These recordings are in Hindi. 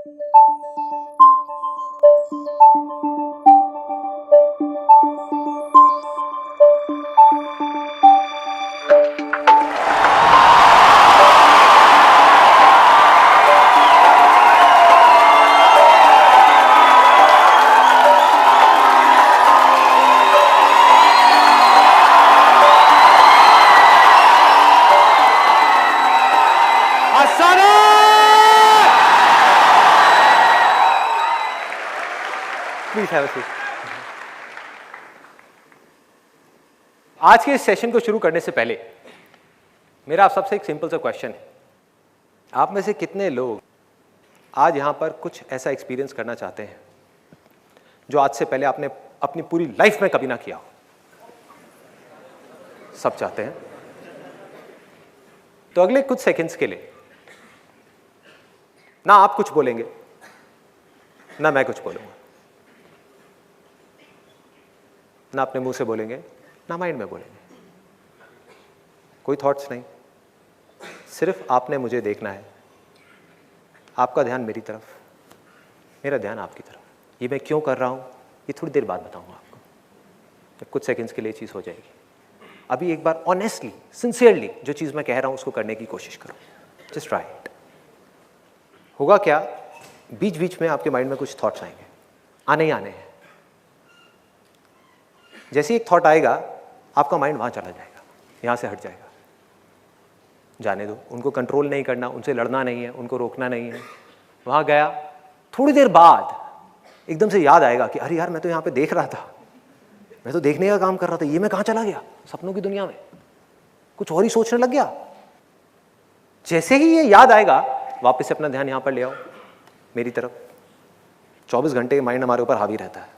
Please have a seat. आज के इस सेशन को शुरू करने से पहले मेरा आप सबसे एक सिंपल सा क्वेश्चन है। आप में से कितने लोग आज यहां पर कुछ ऐसा एक्सपीरियंस करना चाहते हैं जो आज से पहले आपने अपनी पूरी लाइफ में कभी ना किया हो? सब चाहते हैं। तो अगले कुछ सेकंड्स के लिए ना आप कुछ बोलेंगे ना मैं कुछ बोलूंगा, ना अपने मुंह से बोलेंगे ना माइंड में बोलेंगे, कोई थॉट्स नहीं, सिर्फ आपने मुझे देखना है। आपका ध्यान मेरी तरफ, मेरा ध्यान आपकी तरफ। ये मैं क्यों कर रहा हूं ये थोड़ी देर बाद बताऊंगा आपको, जब कुछ सेकंड्स के लिए चीज हो जाएगी। अभी एक बार ऑनेस्टली सिंसियरली जो चीज मैं कह रहा हूं उसको करने की कोशिश करो। Just try it. होगा क्या, बीच बीच में आपके माइंड में कुछ थॉट्स आएंगे, आने ही आने हैं। जैसे ही एक थॉट आएगा आपका माइंड वहां चला जाएगा, यहां से हट जाएगा। जाने दो, उनको कंट्रोल नहीं करना, उनसे लड़ना नहीं है, उनको रोकना नहीं है। वहां गया, थोड़ी देर बाद एकदम से याद आएगा कि अरे यार मैं तो यहां पे देख रहा था, मैं तो देखने का काम कर रहा था, ये मैं कहां चला गया, सपनों की दुनिया में कुछ और ही सोचने लग गया। जैसे ही ये याद आएगा वापस से अपना ध्यान यहां पर ले आओ, मेरी तरफ। 24 घंटे माइंड हमारे ऊपर हावी रहता है,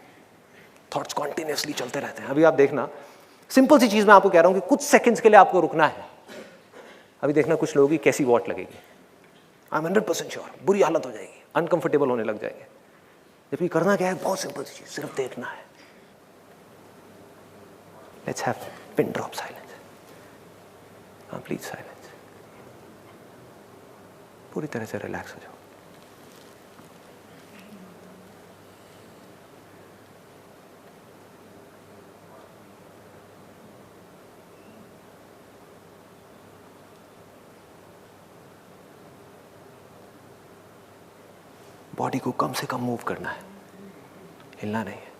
थॉट्स कॉन्टिन्यूसली चलते रहते हैं। अभी आप देखना, सिंपल सी चीज मैं आपको कह रहा हूं कि कुछ सेकंड्स के लिए आपको रुकना है। अभी देखना कुछ लोगों की कैसी वॉट लगेगी। आई एम 100% श्योर बुरी हालत हो जाएगी, अनकंफर्टेबल होने लग जाएंगे। जबकि करना क्या है, बहुत सिंपल सी चीज, सिर्फ देखना है। Let's have pin drop silence. Complete silence. पूरी तरह से रिलैक्स हो जाओ। बॉडी को कम से कम मूव करना है, हिलना नहीं है।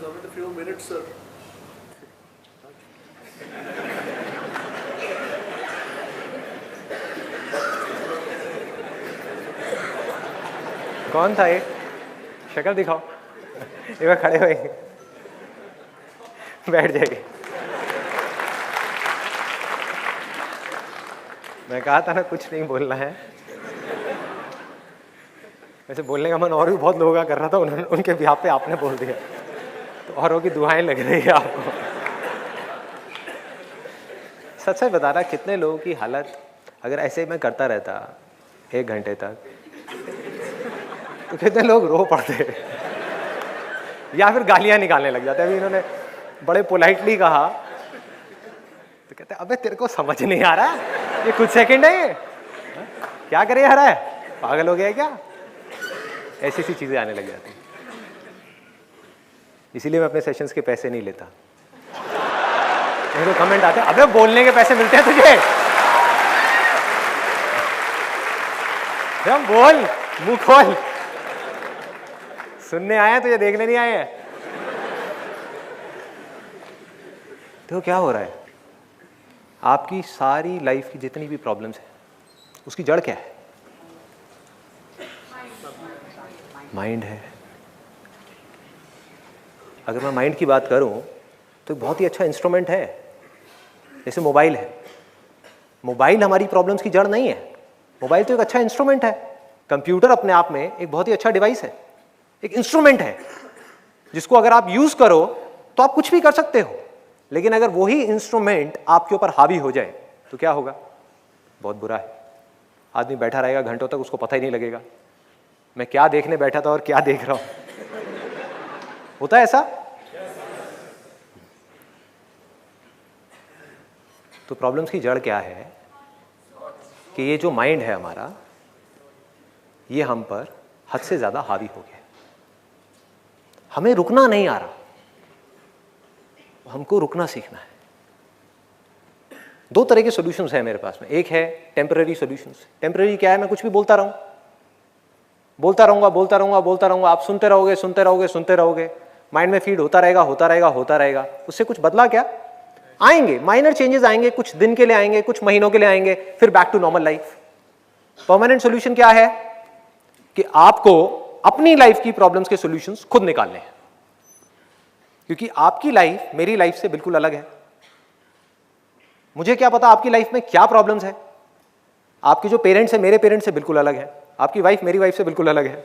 only a few minutes, sir. कौन था ये? शक्ल दिखाओ। एक बार खड़े होएंगे, बैठ जाएंगे। मैं कहा था ना कुछ नहीं बोलना है। वैसे बोलने का मन और भी बहुत लोगों का कर रहा था, उन्होंने उनके बिहार पे आपने बोल दिया, तो औरों की दुआएं लग रही है आपको। सच सच बता रहा, कितने लोगों की हालत अगर ऐसे मैं करता रहता 1 घंटे तक, तो कितने लोग रो पड़ते या फिर गालियां निकालने लग जाते। अभी इन्होंने बड़े पोलाइटली कहा, तो कहते अबे तेरे को समझ नहीं आ रहा, ये कुछ सेकंड है, ये क्या करे आ रहा है, पागल हो गया है क्या? ऐसी सी चीजें आने लग जाती हैं। इसीलिए मैं अपने सेशंस के पैसे नहीं लेता। तो कमेंट आते हैं, अबे बोलने के पैसे मिलते हैं तुझे, हम बोल, मुंह खोल। सुनने आए हैं तुझे देखने नहीं आए हैं। तो क्या हो रहा है? आपकी सारी लाइफ की जितनी भी प्रॉब्लम्स हैं, उसकी जड़ क्या है? माइंड है। अगर मैं माइंड की बात करूं तो बहुत ही अच्छा इंस्ट्रूमेंट है। जैसे मोबाइल है, मोबाइल हमारी प्रॉब्लम्स की जड़ नहीं है। मोबाइल तो एक अच्छा इंस्ट्रूमेंट है। कंप्यूटर अपने आप में एक बहुत ही अच्छा डिवाइस है, एक इंस्ट्रूमेंट है जिसको अगर आप यूज करो तो आप कुछ भी कर सकते हो। लेकिन अगर वही इंस्ट्रूमेंट आपके ऊपर हावी हो जाए तो क्या होगा? बहुत बुरा है। आदमी बैठा रहेगा घंटों तक, उसको पता ही नहीं लगेगा मैं क्या देखने बैठा था और क्या देख रहा हूं। होता है ऐसा? तो प्रॉब्लम्स की जड़ क्या है कि ये जो माइंड है हमारा, ये हम पर हद से ज्यादा हावी हो गया। हमें रुकना नहीं आ रहा, हमको रुकना सीखना है। 2 तरह के सॉल्यूशंस है मेरे पास में। एक है टेम्पररी सॉल्यूशंस। टेम्पररी क्या है? मैं कुछ भी बोलता रहूं, बोलता रहूंगा, बोलता रहूंगा, बोलता रहूंगा, आप सुनते रहोगे, सुनते रहोगे, सुनते रहोगे, माइंड में फीड होता रहेगा, होता रहेगा, होता रहेगा। उससे कुछ बदला क्या? आएंगे माइनर चेंजेस, आएंगे कुछ दिन के लिए, आएंगे कुछ महीनों के लिए, आएंगे फिर back to normal life. Permanent solution क्या है कि आपको अपनी लाइफ की प्रॉब्लम्स के सॉल्यूशंस खुद निकालने हैं, क्योंकि आपकी लाइफ मेरी लाइफ से बिल्कुल अलग है। मुझे क्या पता आपकी लाइफ में क्या प्रॉब्लम्स है? आपके जो पेरेंट्स है मेरे पेरेंट्स से बिल्कुल अलग है, आपकी वाइफ मेरी वाइफ से बिल्कुल अलग है।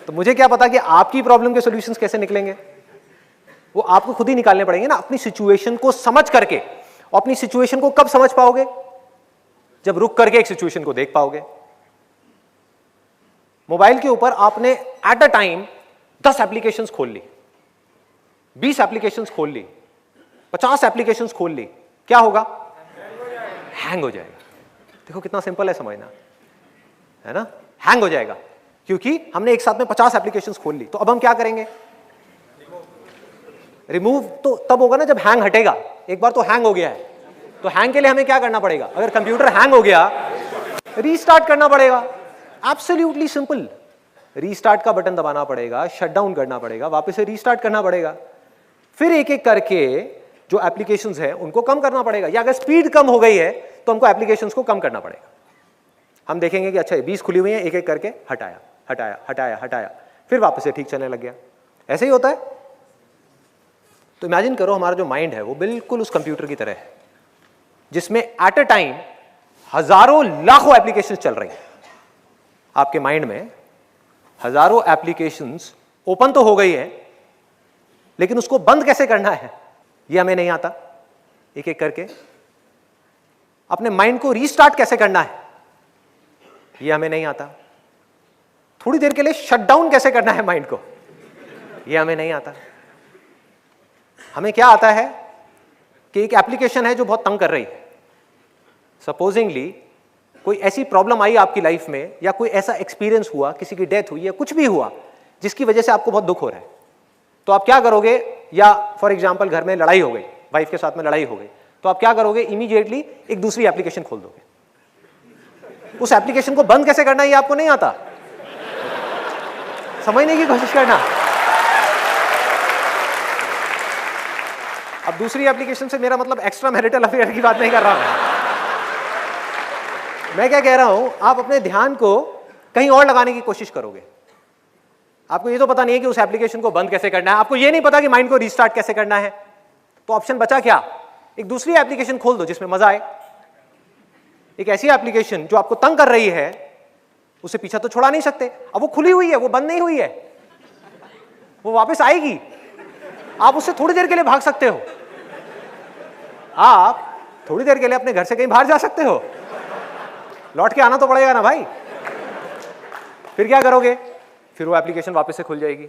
तो मुझे क्या पता कि आपकी प्रॉब्लम के सॉल्यूशंस कैसे निकलेंगे? वो आपको खुद ही निकालने पड़ेंगे ना, अपनी सिचुएशन को समझ करके। और अपनी सिचुएशन को कब समझ पाओगे? जब रुक करके एक सिचुएशन को देख पाओगे। मोबाइल के ऊपर आपने एट अ टाइम 10 एप्लीकेशंस खोल ली, 20 एप्लीकेशंस खोल ली, 50 एप्लीकेशंस खोल ली, क्या होगा? हैंग हो जाएगा। देखो कितना सिंपल है समझना, है ना? हैंग हो जाएगा क्योंकि हमने एक साथ में 50 एप्लीकेशंस खोल ली। तो अब हम क्या करेंगे? रिमूव तो तब होगा ना जब हैंग हटेगा। एक बार तो हैंग हो गया है, तो हैंग के लिए हमें क्या करना पड़ेगा? अगर कंप्यूटर हैंग हो गया, रीस्टार्ट करना पड़ेगा। Absolutely simple. रीस्टार्ट का बटन दबाना पड़ेगा, शटडाउन करना पड़ेगा, वापस से रीस्टार्ट करना पड़ेगा, फिर एक एक करके जो एप्लीकेशंस है उनको कम करना पड़ेगा। या अगर स्पीड कम हो गई है तो हमको एप्लीकेशंस को कम करना पड़ेगा। हम देखेंगे कि अच्छा 20 खुली हुई है, एक एक करके हटाया, हटाया, हटाया, हटाया, फिर वापस से ठीक चलने लग गया। ऐसे ही होता है। तो इमेजिन करो हमारा जो माइंड है वो बिल्कुल उस कंप्यूटर की तरह है जिसमें एट अ टाइम हजारों लाखों एप्लीकेशंस चल रही हैं। आपके माइंड में हजारों एप्लीकेशंस ओपन तो हो गई है, लेकिन उसको बंद कैसे करना है ये हमें नहीं आता। एक एक करके अपने माइंड को रीस्टार्ट कैसे करना है ये हमें नहीं आता। थोड़ी देर के लिए शट डाउन कैसे करना है माइंड को ये हमें नहीं आता। हमें क्या आता है कि एक एप्लीकेशन है जो बहुत तंग कर रही है। सपोजिंगली कोई ऐसी प्रॉब्लम आई आपकी लाइफ में, या कोई ऐसा एक्सपीरियंस हुआ, किसी की डेथ हुई या कुछ भी हुआ जिसकी वजह से आपको बहुत दुख हो रहा है, तो आप क्या करोगे? या फॉर एग्जाम्पल घर में लड़ाई हो गई, वाइफ के साथ में लड़ाई हो गई, तो आप क्या करोगे? इमीडिएटली एक दूसरी एप्लीकेशन खोल दोगे। उस एप्लीकेशन को बंद कैसे करना है ये आपको नहीं आता। समझने की कोशिश करना। अब दूसरी एप्लीकेशन से मेरा मतलब एक्स्ट्रा मैरिटल अफेयर की बात नहीं कर रहा मैं क्या कह रहा हूं, आप अपने ध्यान को कहीं और लगाने की कोशिश करोगे। आपको ये तो पता नहीं है कि उस एप्लीकेशन को बंद कैसे करना है, आपको ये नहीं पता कि माइंड को रीस्टार्ट कैसे करना है, तो ऑप्शन बचा क्या? एक दूसरी एप्लीकेशन खोल दो जिसमें मजा आए। एक ऐसी एप्लीकेशन जो आपको तंग कर रही है, उसे पीछा तो छोड़ा नहीं सकते, अब वो खुली हुई है, वो बंद नहीं हुई है, वो वापस आएगी, आप उससे थोड़ी देर के लिए भाग सकते हो। आप थोड़ी देर के लिए अपने घर से कहीं बाहर जा सकते हो, लौट के आना तो पड़ेगा ना भाई। फिर क्या करोगे? फिर वो एप्लीकेशन वापस से खुल जाएगी।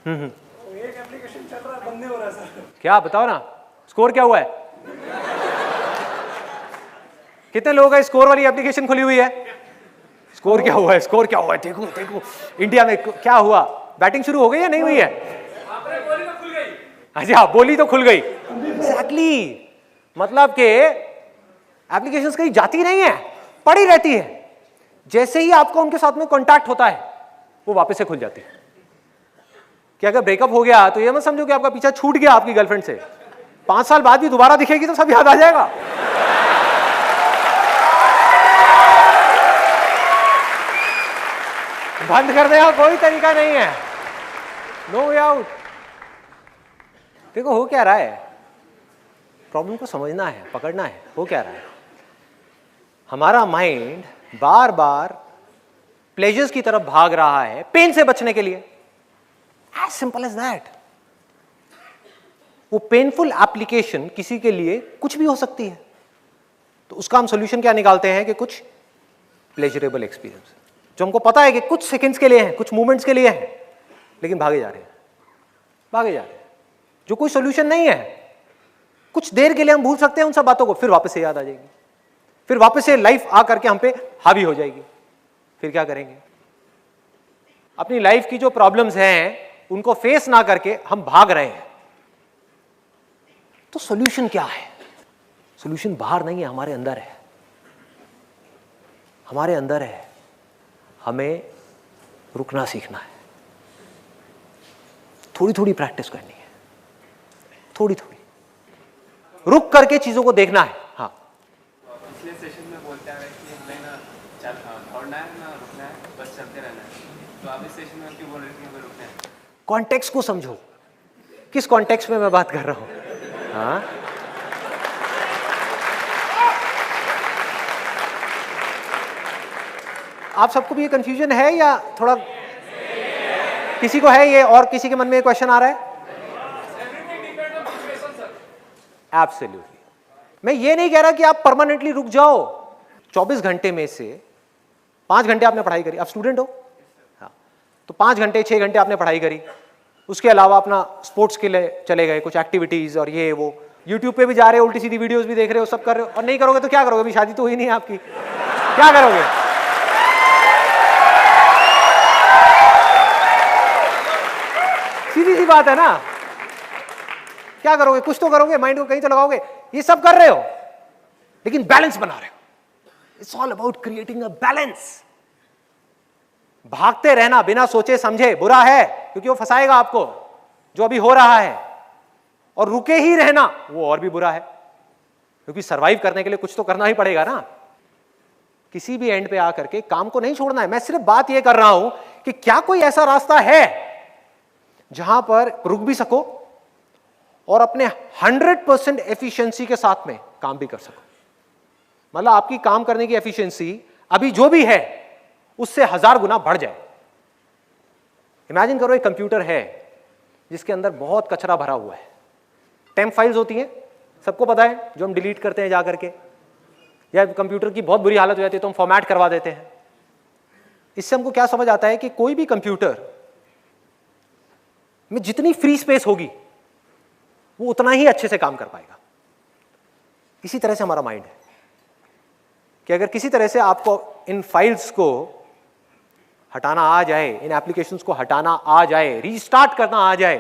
तो एक एप्लीकेशन चल रहा है, बंद नहीं हो रहा सर। क्या बताओ ना, स्कोर क्या हुआ है? कितने लोगों का स्कोर वाली एप्लीकेशन खुली हुई है? स्कोर क्या हुआ है? स्कोर क्या हुआ है? देखो देखो इंडिया में क्या हुआ, बैटिंग शुरू हो गई या नहीं हुई है? आपने बोली तो खुल गई। अच्छा, बोली तो खुल गई। एग्जैक्टली, मतलब कि एप्लीकेशंस कहीं जाती नहीं है, पड़ी रहती है। जैसे ही आपका उनके साथ में कांटेक्ट होता है, वो वापस से खुल जाती है। कि अगर ब्रेकअप हो गया तो ये मत समझो कि आपका पीछा छूट गया आपकी गर्लफ्रेंड से, 5 साल बाद भी दोबारा दिखेगी तो सब याद आ जाएगा। बंद करने का कोई तरीका नहीं है, नो वे आउट। देखो हो क्या रहा है, प्रॉब्लम को समझना है, पकड़ना है। हो क्या रहा है, हमारा माइंड बार बार प्लेजर्स की तरफ भाग रहा है पेन से बचने के लिए। As simple as that. वो पेनफुल एप्लीकेशन किसी के लिए कुछ भी हो सकती है, तो उसका हम सोल्यूशन क्या निकालते हैं कि कुछ प्लेजरेबल एक्सपीरियंस जो हमको पता है कि कुछ सेकंड्स के लिए है, कुछ मोमेंट्स के लिए है, लेकिन भागे जा रहे हैं, भागे जा रहे हैं, जो कोई सोल्यूशन नहीं है। कुछ देर के लिए हम भूल सकते हैं उन सब बातों को, फिर वापस से याद आ जाएगी, फिर वापस से लाइफ आ करके हम पे हावी हो जाएगी। फिर क्या करेंगे? अपनी लाइफ की जो प्रॉब्लम्स हैं उनको फेस ना करके हम भाग रहे हैं। तो सॉल्यूशन क्या है? सॉल्यूशन बाहर नहीं है, हमारे अंदर है, हमारे अंदर है। हमें रुकना सीखना है, थोड़ी थोड़ी प्रैक्टिस करनी है, थोड़ी थोड़ी रुक करके चीजों को देखना है। हाँ, पिछले सेशन में बोलते हैं कि हमें ना दौड़ना है ना रुकना है, बस चलते रहना है। तो आप इस सेशन में क्यों बोल रहे थे हमें रुकना है? कॉन्टेक्स्ट को समझो, किस कॉन्टेक्स्ट में मैं बात कर रहा हूं। हाँ, आप सबको भी ये कंफ्यूजन है या थोड़ा किसी को है ये, और किसी के मन में ये क्वेश्चन आ रहा है? एब्सोल्युटली। मैं ये नहीं कह रहा कि आप परमानेंटली रुक जाओ। 24 घंटे में से 5 घंटे आपने पढ़ाई करी, आप स्टूडेंट हो, हाँ, तो 5 घंटे 6 घंटे आपने पढ़ाई करी, उसके अलावा अपना स्पोर्ट्स के लिए चले गए, कुछ एक्टिविटीज और ये वो, यूट्यूब पे भी जा रहे हो, उल्टी सीधी वीडियोस भी देख रहे हो, सब कर रहे हो, और नहीं करोगे तो क्या करोगे? अभी शादी तो हुई नहीं है आपकी, क्या करोगे? सीधी सी बात है ना, क्या करोगे? कुछ तो करोगे, माइंड को कहीं तो लगाओगे। ये सब कर रहे हो लेकिन बैलेंस बना रहे हो। It's all about creating a balance. भागते रहना बिना सोचे समझे बुरा है, क्योंकि वो फंसाएगा आपको जो अभी हो रहा है, और रुके ही रहना वो और भी बुरा है, क्योंकि सरवाइव करने के लिए कुछ तो करना ही पड़ेगा ना। किसी भी एंड पे आकर के काम को नहीं छोड़ना है। मैं सिर्फ बात ये कर रहा हूं कि क्या कोई ऐसा रास्ता है जहां पर रुक भी सको और अपने 100% एफिशिएंसी के साथ में काम भी कर सको। मतलब आपकी काम करने की एफिशिएंसी अभी जो भी है उससे 1000 गुना बढ़ जाए। इमेजिन करो एक कंप्यूटर है जिसके अंदर बहुत कचरा भरा हुआ है। टेम्प फाइल्स होती हैं, सबको पता है, जो हम डिलीट करते हैं जा करके, या कंप्यूटर की बहुत बुरी हालत हो जाती है तो हम फॉर्मेट करवा देते हैं। इससे हमको क्या समझ आता है कि कोई भी कंप्यूटर में जितनी फ्री स्पेस होगी वो उतना ही अच्छे से काम कर पाएगा। इसी तरह से हमारा माइंड है कि अगर किसी तरह से आपको इन फाइल्स को हटाना आ जाए, इन एप्लीकेशंस को हटाना आ जाए, रीस्टार्ट करना आ जाए,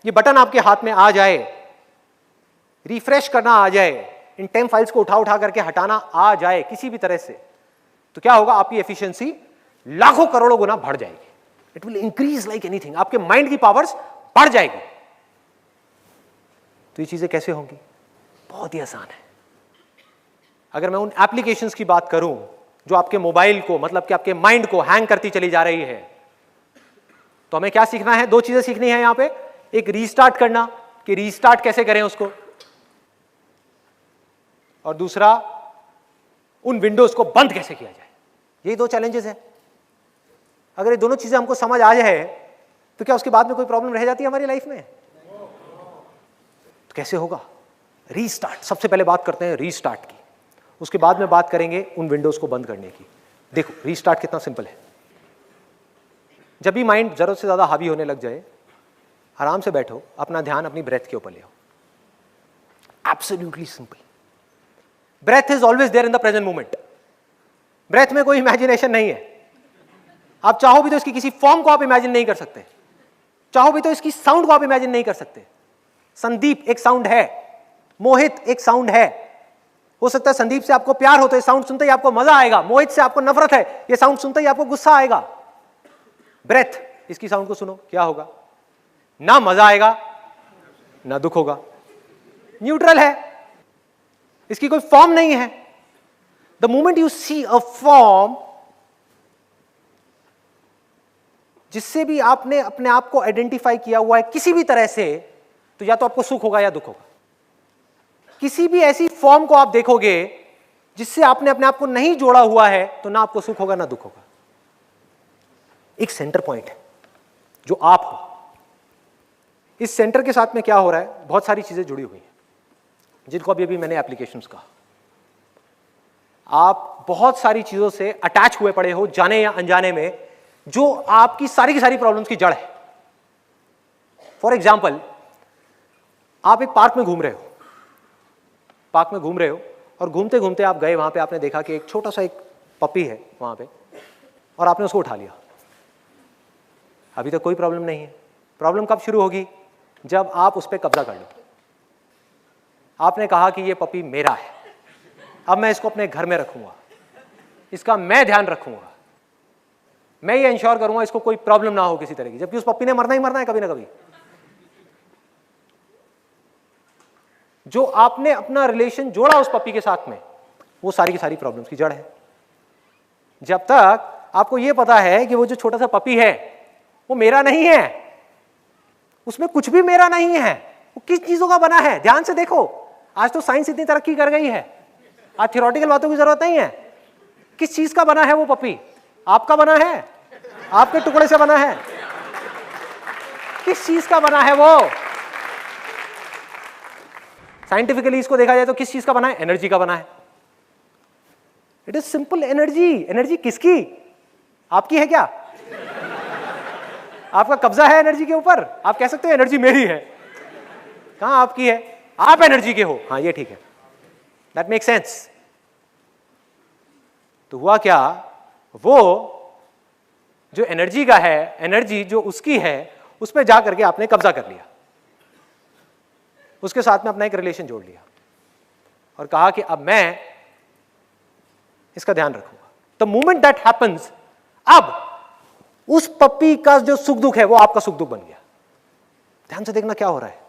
ये बटन आपके हाथ में आ जाए, रिफ्रेश करना आ जाए, इन 10 फाइल्स को उठा उठा करके हटाना आ जाए किसी भी तरह से, तो क्या होगा, आपकी एफिशिएंसी लाखों करोड़ों गुना बढ़ जाएगी। It will increase like anything, आपके माइंड की पावर्स बढ़ जाएगी। तो ये चीजें कैसे होंगी? बहुत ही आसान है। अगर मैं उन एप्लीकेशंस की बात करूं जो आपके मोबाइल को, मतलब कि आपके माइंड को हैंग करती चली जा रही है, तो हमें क्या सीखना है? 2 चीजें सीखनी है यहां पे। एक रीस्टार्ट करना, कि रीस्टार्ट कैसे करें उसको, और दूसरा उन विंडोज को बंद कैसे किया जाए। यही 2 चैलेंजेस हैं। अगर ये दोनों चीजें हमको समझ आ जाए तो क्या उसके बाद में कोई प्रॉब्लम रह जाती है हमारी लाइफ में? तो कैसे होगा? रीस्टार्ट, सबसे पहले बात करते हैं रीस्टार्ट की, उसके बाद में बात करेंगे उन विंडोज को बंद करने की। देखो रीस्टार्ट कितना सिंपल है। जब भी माइंड जरूरत से ज्यादा हावी होने लग जाए, आराम से बैठो, अपना ध्यान अपनी ब्रेथ के ऊपर ले आओ। Absolutely simple. Breath is always there in the present moment. Breath में कोई इमेजिनेशन नहीं है। आप चाहो भी तो इसकी किसी फॉर्म को आप इमेजिन नहीं कर सकते, चाहो भी तो इसकी साउंड को आप इमेजिन नहीं कर सकते। संदीप एक साउंड है, मोहित एक साउंड है। हो सकता है संदीप से आपको प्यार हो तो ये साउंड सुनते ही आपको मजा आएगा, मोहित से आपको नफरत है, ये साउंड सुनते ही आपको गुस्सा आएगा। ब्रेथ, इसकी साउंड को सुनो, क्या होगा? ना मजा आएगा ना दुख होगा, न्यूट्रल है, इसकी कोई फॉर्म नहीं है। The moment you see a form, जिससे भी आपने अपने आप को आइडेंटिफाई किया हुआ है किसी भी तरह से, तो या तो आपको सुख होगा या दुख होगा। किसी भी ऐसी फॉर्म को आप देखोगे जिससे आपने अपने आप को नहीं जोड़ा हुआ है, तो ना आपको सुख होगा ना दुख होगा। एक सेंटर पॉइंट है जो आप हो। इस सेंटर के साथ में क्या हो रहा है? बहुत सारी चीजें जुड़ी हुई हैं, जिनको अभी मैंने एप्लीकेशंस कहा। आप बहुत सारी चीजों से अटैच हुए पड़े हो, जाने या अनजाने में, जो आपकी सारी की सारी प्रॉब्लम्स की जड़ है। फॉर एग्जाम्पल, आप एक पार्क में घूम रहे हो, पार्क में घूम रहे हो, और घूमते घूमते आप गए, वहां पे आपने देखा कि एक छोटा सा एक पपी है वहां पे, और आपने उसको उठा लिया। अभी तक कोई प्रॉब्लम नहीं है। प्रॉब्लम कब शुरू होगी? जब आप उस पर कब्जा कर लो। आपने कहा कि ये पपी मेरा है, अब मैं इसको अपने घर में रखूंगा, इसका मैं ध्यान रखूंगा, मैं ये इंश्योर करूंगा इसको कोई प्रॉब्लम ना हो किसी तरह की, जबकि उस पप्पी ने मरना ही मरना है कभी ना कभी। जो आपने अपना रिलेशन जोड़ा उस पप्पी के साथ में, वो सारी की सारी प्रॉब्लम्स की जड़ है। जब तक आपको यह पता है कि वो जो छोटा सा पपी है वो मेरा नहीं है, उसमें कुछ भी मेरा नहीं है, वो किस चीजों का बना है, ध्यान से देखो। आज तो साइंस इतनी तरक्की कर गई है, आज थियोरेटिकल बातों की जरूरत नहीं है। किस चीज का बना है वो पपी? आपका बना है, आपके टुकड़े से बना है। किस चीज का बना है वो? साइंटिफिकली इसको देखा जाए तो किस चीज का बना है? एनर्जी का बना है। It is simple, energy. Energy किसकी? आपकी है क्या? आपका कब्जा है एनर्जी के ऊपर? आप कह सकते हो एनर्जी मेरी है। कहां आपकी है? आप एनर्जी के हो। हाँ, ये ठीक है, दैट मेक सेंस। तो हुआ क्या, वो जो एनर्जी का है, एनर्जी जो उसकी है, उस पर जाकर के आपने कब्जा कर लिया, उसके साथ में अपना एक रिलेशन जोड़ लिया और कहा कि अब मैं इसका ध्यान रखूंगा। द मोमेंट दैट हैपेंस, अब उस पप्पी का जो सुख दुख है वो आपका सुख दुख बन गया। ध्यान से देखना क्या हो रहा है।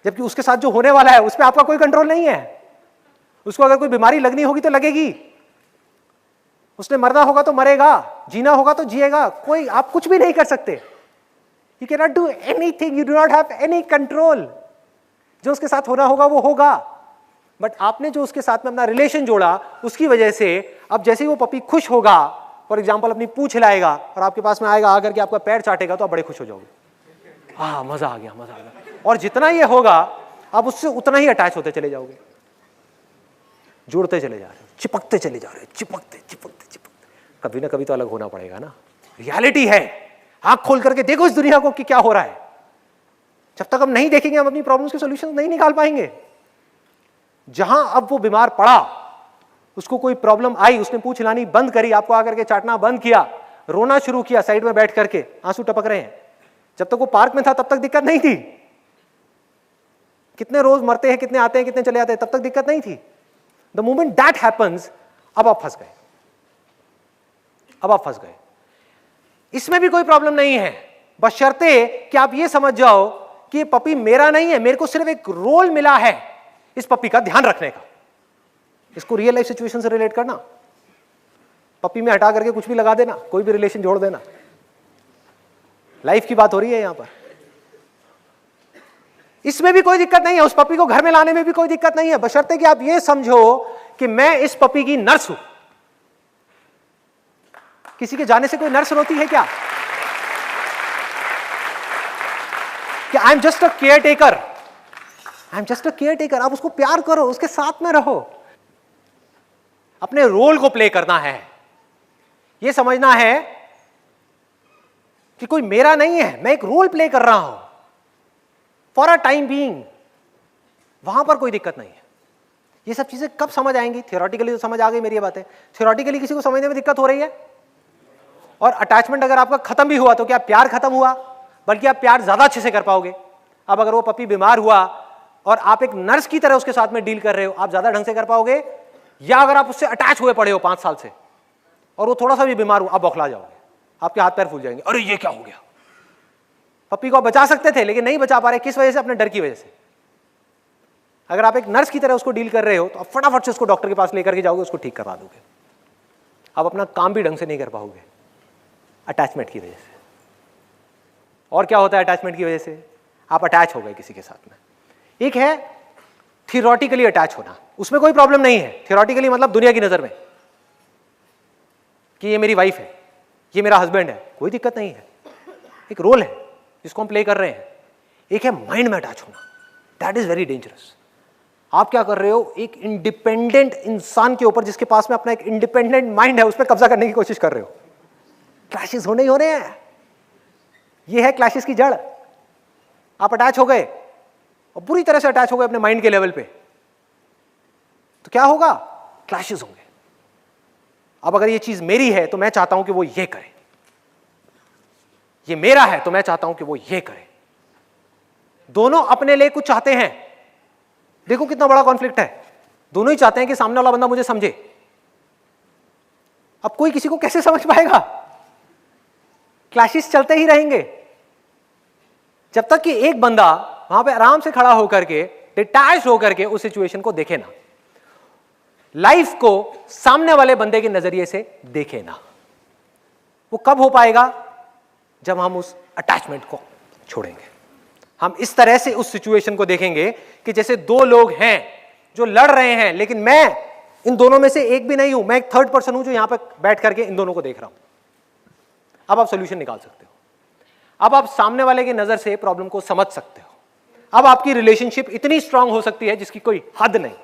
जबकि उसके साथ जो होने वाला है उस पर आपका कोई कंट्रोल नहीं है। उसको अगर कोई बीमारी लगनी होगी तो लगेगी, उसने मरना होगा तो मरेगा, जीना होगा तो जिएगा, कोई आप कुछ भी नहीं कर सकते। You can not do anything, you do not have any control. जो उसके साथ होना होगा वो होगा, बट आपने जो उसके साथ में अपना रिलेशन जोड़ा, उसकी वजह से अब जैसे ही वो पपी खुश होगा, फॉर एग्जाम्पल अपनी पूंछ हिलाएगा और आपके पास में आएगा, आकर के आपका पैर चाटेगा, तो आप बड़े खुश हो जाओगे। हाँ, मजा आ गया, मजा आ गया। और जितना ये होगा आप उससे उतना ही अटैच होते चले जाओगे, जुड़ते चले जा रहे हो, चिपकते चले जा रहे हो, चिपकते चिपकते चिपकते। कभी ना कभी तो अलग होना पड़ेगा ना, रियलिटी है। आंख खोल करके देखो इस दुनिया को कि क्या हो रहा है। जब तक हम नहीं देखेंगे हम अपनी प्रॉब्लम्स के सॉल्यूशन नहीं निकाल पाएंगे। जहां अब वो बीमार पड़ा, उसको कोई प्रॉब्लम आई, उसने पूंछ हिलानी बंद करी, आपको आकर के चाटना बंद किया, रोना शुरू किया, साइड में बैठ करके आंसू टपक रहे हैं। जब तक वो पार्क में था तब तक दिक्कत नहीं थी, कितने रोज मरते हैं, कितने आते हैं, कितने चले जाते हैं, तब तक दिक्कत नहीं थी। द मोमेंट दैट हैपन्स, अब आप फंस गए, अब आप फंस गए। इसमें भी कोई प्रॉब्लम नहीं है, बशर्ते कि आप ये समझ जाओ कि ये पपी मेरा नहीं है, मेरे को सिर्फ एक रोल मिला है इस पपी का ध्यान रखने का। इसको रियल लाइफ सिचुएशन से रिलेट करना, पपी में हटा करके कुछ भी लगा देना, कोई भी रिलेशन जोड़ देना, लाइफ की बात हो रही है यहां पर। इसमें भी कोई दिक्कत नहीं है, उस पपी को घर में लाने में भी कोई दिक्कत नहीं है, बशर्ते कि आप ये समझो कि मैं इस पपी की नर्स हूं। किसी के जाने से कोई नर्स रोती है क्या? कि I am just a care taker, I am just a care taker. आप उसको प्यार करो, उसके साथ में रहो, अपने रोल को प्ले करना है। यह समझना है कि कोई मेरा नहीं है, मैं एक रोल प्ले कर रहा हूं फॉर अ टाइम बीइंग, वहां पर कोई दिक्कत नहीं है। ये सब चीजें कब समझ आएंगी? थियोरेटिकली तो समझ आ गई मेरी ये बातें, थियोरेटिकली किसी को समझने में दिक्कत हो रही है। और अटैचमेंट अगर आपका खत्म भी हुआ तो क्या प्यार खत्म हुआ? बल्कि आप प्यार ज्यादा अच्छे से कर पाओगे। अब अगर वो पपी बीमार हुआ और आप एक नर्स की तरह उसके साथ में डील कर रहे हो, आप ज्यादा ढंग से कर पाओगे। या अगर आप उससे अटैच हुए पड़े हो 5 साल से और वो थोड़ा सा भी बीमार हुआ, आप बौखला जाओगे, आपके हाथ पैर फूल जाएंगे, अरे ये क्या हो गया। पपी को आप बचा सकते थे लेकिन नहीं बचा पा रहे, किस वजह से? अपने डर की वजह से। अगर आप एक नर्स की तरह उसको डील कर रहे हो तो आप फटाफट से उसको डॉक्टर के पास लेकर के जाओगे, उसको ठीक करवा दोगे। आप अपना काम भी ढंग से नहीं कर पाओगे अटैचमेंट की वजह से। और क्या होता है अटैचमेंट की वजह से? आप अटैच हो गए किसी के साथ में। एक है थियोरेटिकली अटैच होना, उसमें कोई प्रॉब्लम नहीं है। थियोरेटिकली मतलब दुनिया की नजर में कि ये मेरी वाइफ है, ये मेरा हस्बैंड है, कोई दिक्कत नहीं है, एक रोल है जिसको हम प्ले कर रहे हैं। एक है माइंड में अटैच होना, दैट इज वेरी डेंजरस। आप क्या कर रहे हो? एक इंडिपेंडेंट इंसान के ऊपर, जिसके पास में अपना एक इंडिपेंडेंट माइंड है, उस पर कब्जा करने की कोशिश कर रहे हो। क्लैशेस होने ही होने हैं, ये है क्लैशेस की जड़। आप अटैच हो गए और पूरी तरह से अटैच हो गए अपने माइंड के लेवल पे, तो क्या होगा? क्लैशेस होंगे। अब अगर ये चीज मेरी है तो मैं चाहता हूं कि वो ये करे, ये मेरा है तो मैं चाहता हूं कि वो ये करे। दोनों अपने लिए कुछ चाहते हैं। देखो कितना बड़ा कॉन्फ्लिक्ट है, दोनों ही चाहते हैं कि सामने वाला बंदा मुझे समझे। अब कोई किसी को कैसे समझ पाएगा? क्लैशेस चलते ही रहेंगे जब तक कि एक बंदा वहां पे आराम से खड़ा होकर के, डिटैच होकर के उस सिचुएशन को देखे ना, लाइफ को सामने वाले बंदे के नजरिए से देखे ना। वो कब हो पाएगा? जब हम उस अटैचमेंट को छोड़ेंगे। हम इस तरह से उस सिचुएशन को देखेंगे कि जैसे दो लोग हैं जो लड़ रहे हैं, लेकिन मैं इन दोनों में से एक भी नहीं हूं, मैं एक थर्ड पर्सन हूं जो यहां पर बैठ करके इन दोनों को देख रहा हूं। अब आप सॉल्यूशन निकाल सकते हो, अब आप सामने वाले की नजर से प्रॉब्लम को समझ सकते हो। अब आपकी रिलेशनशिप इतनी स्ट्रांग हो सकती है जिसकी कोई हद नहीं।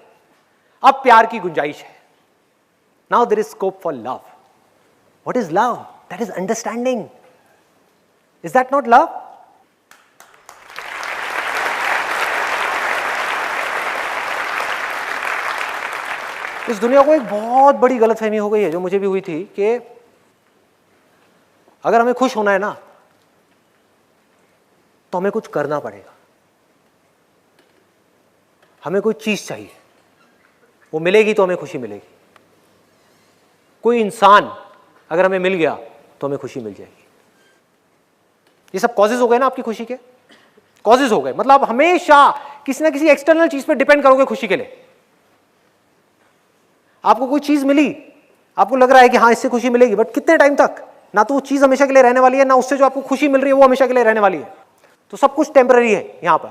अब प्यार की गुंजाइश है। Now there is scope for love. What is love? That is understanding. Is that not love? इस दुनिया को एक बहुत बड़ी गलतफहमी हो गई है, जो मुझे भी हुई थी, कि अगर हमें खुश होना है ना तो हमें कुछ करना पड़ेगा, हमें कोई चीज चाहिए, वो मिलेगी तो हमें खुशी मिलेगी। कोई इंसान अगर हमें मिल गया तो हमें खुशी मिल जाएगी। ये सब कॉजेज हो गए ना आपकी खुशी के, कॉजेज हो गए। मतलब आप हमेशा किसी ना किसी एक्सटर्नल चीज पे डिपेंड करोगे खुशी के लिए। आपको कोई चीज मिली, आपको लग रहा है कि हाँ इससे खुशी मिलेगी, बट कितने टाइम तक? ना तो वो चीज हमेशा के लिए रहने वाली है, ना उससे जो आपको खुशी मिल रही है वो हमेशा के लिए रहने वाली है। तो सब कुछ टेम्पररी है यहां पर।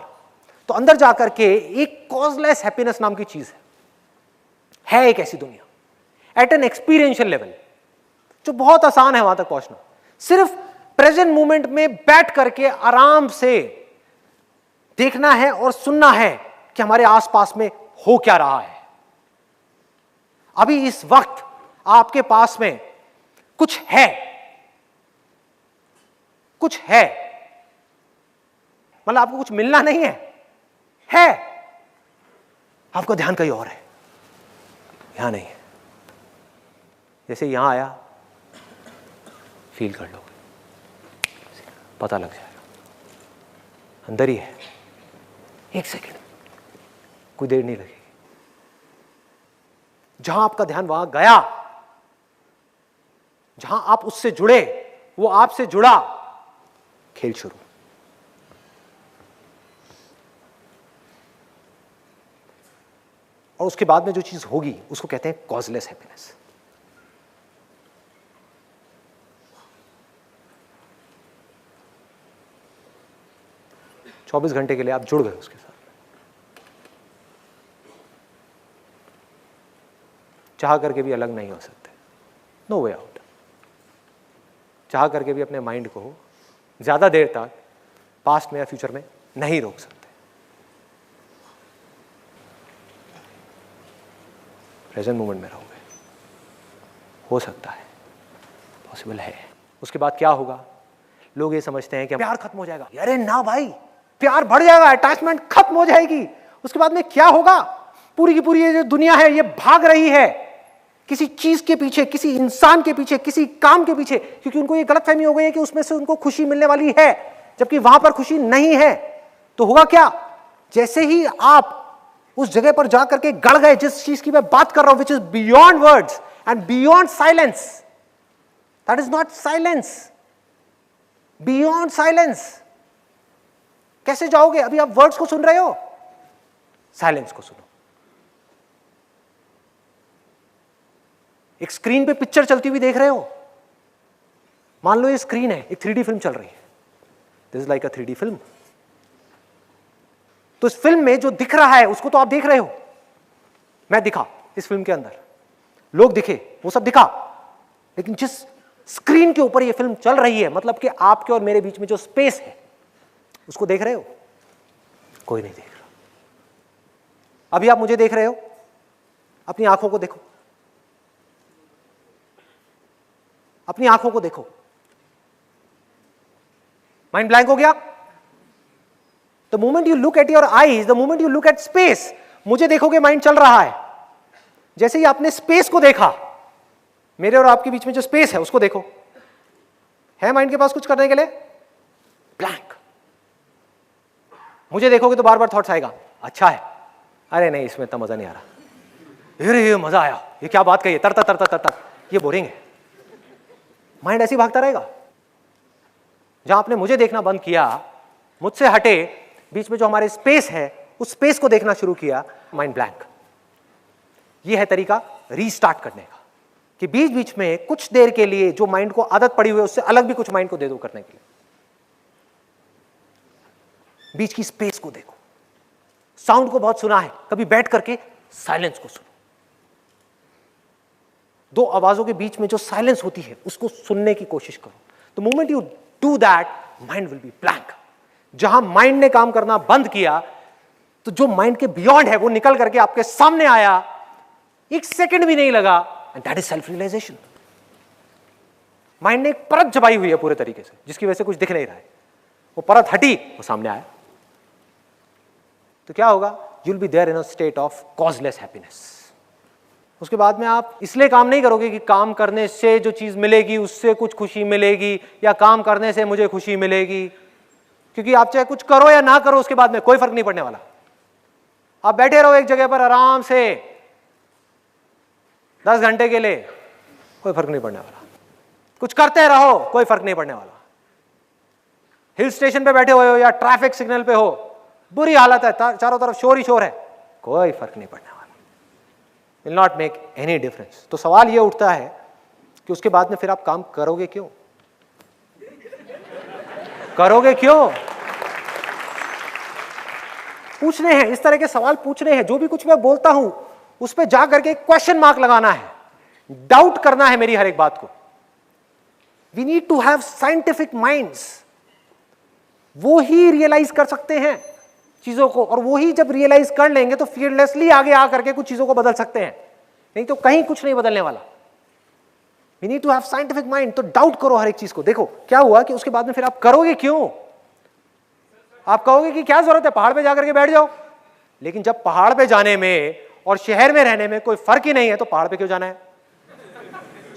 तो अंदर जाकर के एक कॉजलेस हैप्पीनेस नाम की चीज है एक ऐसी दुनिया एट एन एक्सपीरियंशियल लेवल, जो बहुत आसान है वहां तक पहुंचना। सिर्फ प्रेजेंट मोमेंट में बैठ करके आराम से देखना है और सुनना है कि हमारे आसपास में हो क्या रहा है। अभी इस वक्त आपके पास में कुछ है, कुछ है, मतलब आपको कुछ मिलना नहीं है, आपका ध्यान कहीं और है, यहां नहीं है। जैसे यहां आया, फील कर लो, पता लग जाएगा, अंदर ही है। एक सेकेंड कोई देर नहीं लगेगी। जहां आपका ध्यान वहां गया, जहां आप उससे जुड़े, वो आपसे जुड़ा, खेल शुरू। और उसके बाद में जो चीज होगी उसको कहते हैं कॉजलेस हैप्पीनेस। चौबीस घंटे के लिए आप जुड़ गए उसके साथ, चाह करके भी अलग नहीं हो सकते, नो वे आउट। चाह करके भी अपने माइंड को ज्यादा देर तक पास्ट में या फ्यूचर में नहीं रोक सकते। प्रेजेंट मोमेंट में रहोगे, हो सकता है, पॉसिबल है। उसके बाद क्या होगा? लोग ये समझते हैं कि प्यार खत्म हो जाएगा। अरे ना भाई, प्यार बढ़ जाएगा, अटैचमेंट खत्म हो जाएगी। उसके बाद में क्या होगा? पूरी की पूरी ये जो दुनिया है ये भाग रही है किसी चीज के पीछे, किसी इंसान के पीछे, किसी काम के पीछे, क्योंकि उनको ये गलतफहमी हो गई है कि उसमें से उनको खुशी मिलने वाली है, जबकि वहां पर खुशी नहीं है। तो होगा क्या? जैसे ही आप उस जगह पर जाकर के गड़ गए, जिस चीज की मैं बात कर रहा हूं, which is beyond words and beyond silence, that is not silence, beyond silence. कैसे जाओगे? अभी आप वर्ड्स को सुन रहे हो, साइलेंस को सुनो। एक स्क्रीन पे पिक्चर चलती हुई देख रहे हो, मान लो ये स्क्रीन है, एक 3D फिल्म चल रही है, this is like a 3D film. तो इस फिल्म में जो दिख रहा है उसको तो आप देख रहे हो, मैं दिखा इस फिल्म के अंदर, लोग दिखे, वो सब दिखा, लेकिन जिस स्क्रीन के ऊपर ये फिल्म चल रही है, मतलब कि आपके और मेरे बीच में जो स्पेस है, उसको देख रहे हो? कोई नहीं देख रहा। अभी आप मुझे देख रहे हो, अपनी आंखों को देखो, अपनी आंखों को देखो, माइंड ब्लैंक हो गया। The moment you look at your eyes, the moment you look at space, मुझे देखोगे माइंड चल रहा है। जैसे ही आपने स्पेस को देखा, मेरे और आपके बीच में जो स्पेस है उसको देखो, है माइंड के पास कुछ करने के लिए? ब्लैंक। मुझे देखोगे तो बार बार थॉट्स आएगा, अच्छा है, अरे नहीं इसमें इतना मजा नहीं आ रहा, अरे ये मजा आया, ये क्या बात कही, तर तर तर तर तर, ये बोरिंग है। माइंड ऐसे ही भागता रहेगा। जहां आपने मुझे देखना बंद किया, मुझसे हटे, बीच में जो हमारे स्पेस है उस स्पेस को देखना शुरू किया, माइंड ब्लैंक। यह है तरीका रीस्टार्ट करने का, कि बीच बीच में कुछ देर के लिए जो माइंड को आदत पड़ी हुई है उससे अलग भी कुछ माइंड को दे दो करने के लिए। बीच की स्पेस को देखो। साउंड को बहुत सुना है, कभी बैठ करके साइलेंस को सुनो। दो आवाजों के बीच में जो साइलेंस होती है उसको सुनने की कोशिश करो। The moment you do that, mind will be blank. जहां माइंड ने काम करना बंद किया, तो जो माइंड के बियॉन्ड है वो निकल करके आपके सामने आया, एक सेकंड भी नहीं लगा, and that is self realization. Mind ने एक परत जमाई हुई है पूरे तरीके से, जिसकी वजह से कुछ दिख नहीं रहा है, वो परत हटी, वो सामने आया। तो क्या होगा? You will be there in a state of causeless happiness. उसके बाद में आप इसलिए काम नहीं करोगे कि काम करने से जो चीज मिलेगी उससे कुछ खुशी मिलेगी, या काम करने से मुझे खुशी मिलेगी, क्योंकि आप चाहे कुछ करो या ना करो उसके बाद में कोई फर्क नहीं पड़ने वाला। आप बैठे रहो एक जगह पर आराम से 10 घंटे के लिए, कोई फर्क नहीं पड़ने वाला। कुछ करते रहो, कोई फर्क नहीं पड़ने वाला। हिल स्टेशन पे बैठे हुए हो या ट्रैफिक सिग्नल पे हो, बुरी हालत है, चारों तरफ शोर ही शोर है, कोई फर्क नहीं पड़ने वाला। Will not make any difference. तो सवाल यह उठता है कि उसके बाद में फिर आप काम करोगे क्यों? करोगे क्यों? पूछने हैं, इस तरह के सवाल पूछने हैं। जो भी कुछ मैं बोलता हूं उस पर जा करके क्वेश्चन मार्क लगाना है, डाउट करना है मेरी हर एक बात को। We need to have scientific minds. वो ही रियलाइज कर सकते हैं चीजों को, और वो ही जब रियलाइज कर लेंगे तो फियरलेसली आगे आकर के कुछ चीजों को बदल सकते हैं, नहीं तो कहीं कुछ नहीं बदलने वाला। We need to have scientific mind. तो डाउट करो हर एक चीज को। देखो क्या हुआ कि उसके बाद में फिर आप करोगे क्यों? आप कहोगे कि क्या जरूरत है, पहाड़ पे जाकर के बैठ जाओ। लेकिन जब पहाड़ पे जाने में और शहर में रहने में कोई फर्क ही नहीं है, तो पहाड़ पे क्यों जाना है?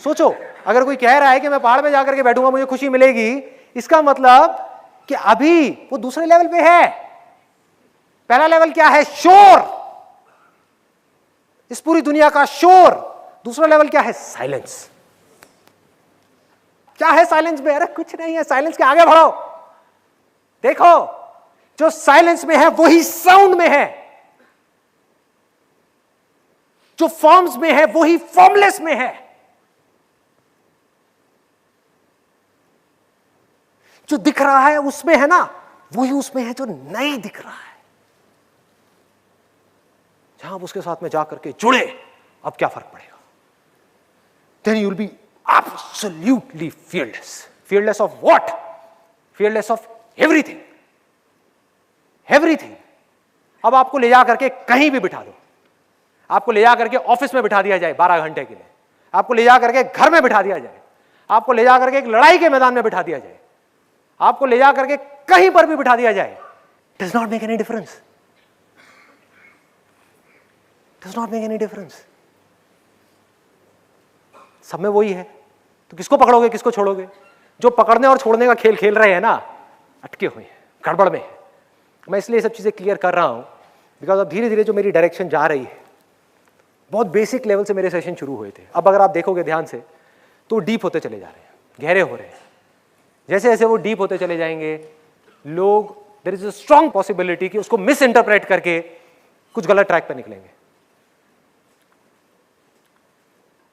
सोचो, अगर कोई कह रहा है कि मैं पहाड़ पे जाकर के बैठूंगा मुझे खुशी मिलेगी, इसका मतलब कि अभी वो दूसरे लेवल पे है। पहला लेवल क्या है? शोर, इस पूरी दुनिया का शोर। दूसरा लेवल क्या है? साइलेंस। क्या है साइलेंस में? अरे कुछ नहीं है, साइलेंस के आगे बढ़ो, देखो जो साइलेंस में है वही साउंड में है, जो फॉर्म्स में है वही फॉर्मलेस में है, जो दिख रहा है उसमें है ना वही उसमें है जो नहीं दिख रहा है। जहां आप उसके साथ में जाकर के जुड़े, अब क्या फर्क पड़ेगा? Then you will be absolutely fearless. Fearless of what? Fearless of everything. Everything. अब आपको ले जा करके कहीं भी बिठा दो, आपको ले जा करके ऑफिस में बिठा दिया जाए 12 घंटे के लिए, आपको ले जा करके घर में बिठा दिया जाए, आपको ले जा करके एक लड़ाई के मैदान में बिठा दिया जाए, आपको ले जा करके कहीं पर भी बिठा दिया जाए, does not make any difference. Does not make any difference. सब में वही है, तो किसको पकड़ोगे किसको छोड़ोगे? जो पकड़ने और छोड़ने का खेल खेल रहे हैं ना, अटके हुए हैं, गड़बड़ में है। मैं इसलिए सब चीजें क्लियर कर रहा हूं बिकॉज अब धीरे धीरे जो मेरी डायरेक्शन जा रही है, बहुत बेसिक लेवल से मेरे सेशन शुरू हुए थे, अब अगर आप देखोगे ध्यान से तो डीप होते चले जा रहे हैं, गहरे हो रहे हैं। जैसे जैसे वो डीप होते चले जाएंगे, लोग there is a strong possibility कि उसको मिस इंटरप्रेट करके कुछ गलत ट्रैक पर निकलेंगे।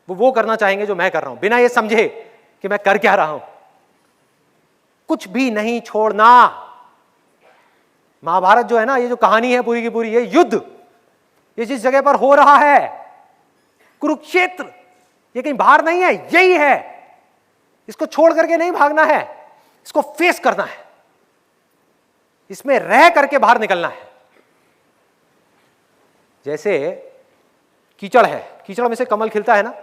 वो करना चाहेंगे जो मैं कर रहा हूं, बिना ये समझे कि मैं कर क्या रहा हूं। कुछ भी नहीं छोड़ना। महाभारत जो है ना, ये जो कहानी है पूरी की पूरी, ये युद्ध, ये जिस जगह पर हो रहा है, कुरुक्षेत्र, ये कहीं बाहर नहीं है, यही है। इसको छोड़ करके नहीं भागना है, इसको फेस करना है, इसमें रह करके बाहर निकलना है। जैसे कीचड़ है, कीचड़ में से कमल खिलता है ना,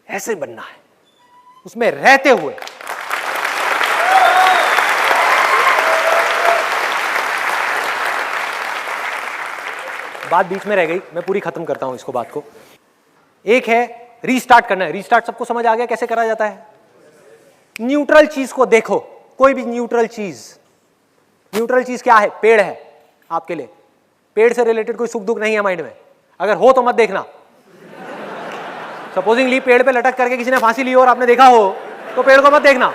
ऐसे बनना है, उसमें रहते हुए। बात बीच में रह गई, मैं पूरी खत्म करता हूं इसको, बात को। एक है रीस्टार्ट करना है। रीस्टार्ट सबको समझ आ गया कैसे करा जाता है? न्यूट्रल चीज को देखो, कोई भी न्यूट्रल चीज। न्यूट्रल चीज क्या है? पेड़ है आपके लिए। पेड़ से रिलेटेड कोई सुख दुख नहीं है माइंड में, अगर हो तो मत देखना। सपोजिंगली पेड़ पे लटक करके किसी ने फांसी ली और आपने देखा हो तो पेड़ को मत देखना,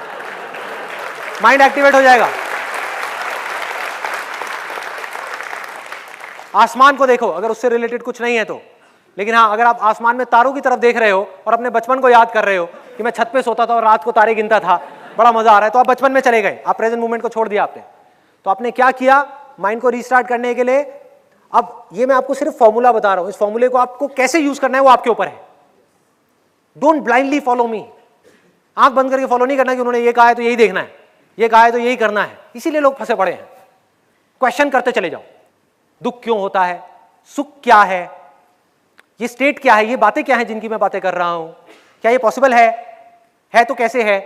माइंड एक्टिवेट हो जाएगा। आसमान को देखो, अगर उससे रिलेटेड कुछ नहीं है तो। लेकिन हाँ, अगर आप आसमान में तारों की तरफ देख रहे हो और अपने बचपन को याद कर रहे हो कि मैं छत पे सोता था और रात को तारे गिनता था, बड़ा मजा आ रहा है, तो आप बचपन में चले गए, आप प्रेजेंट मोमेंट को छोड़ दिया आपने। तो आपने क्या किया माइंड को रीस्टार्ट करने के लिए? अब ये मैं आपको सिर्फ फॉर्मूला बता रहा हूं, इस फॉर्मूले को आपको कैसे यूज करना है वो आपके ऊपर है। Don't blindly follow me. आंख बंद करके फॉलो नहीं करना कि उन्होंने ये कहा है तो यही देखना है, ये कहा है तो यही करना है। इसीलिए लोग फंसे पड़े हैं। क्वेश्चन करते चले जाओ, दुख क्यों होता है, सुख क्या है, ये स्टेट क्या है, ये बातें क्या हैं जिनकी मैं बातें कर रहा हूं, क्या ये पॉसिबल है तो कैसे है,